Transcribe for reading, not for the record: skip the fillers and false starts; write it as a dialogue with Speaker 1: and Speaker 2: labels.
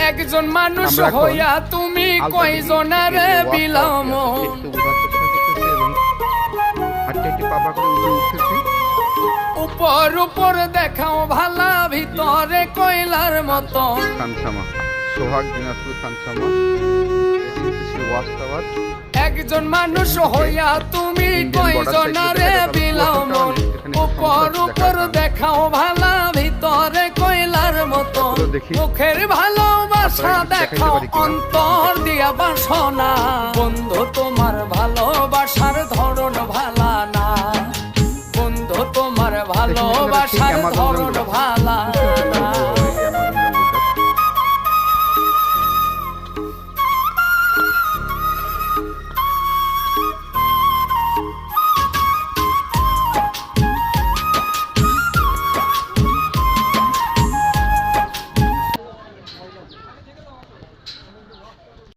Speaker 1: একজন মানুষ হইয়া তুমি কয়জনের বিলাম উপর উপর দেখাও ভালা ভিতরে কয়লার মতো
Speaker 2: সোহাগ দিনাজপুর খানসামা ওয়াস্তাবাদ।
Speaker 1: একজন মানুষ হইয়া তুমি কয়জনের বিলাম উপর উপর দেখাও ভালা ভিতরে কয়লার মতো মুখের ভালোবাসা দেখাও অন্তর দিয়া বাসনা বন্ধু তোমার ভালোবাসা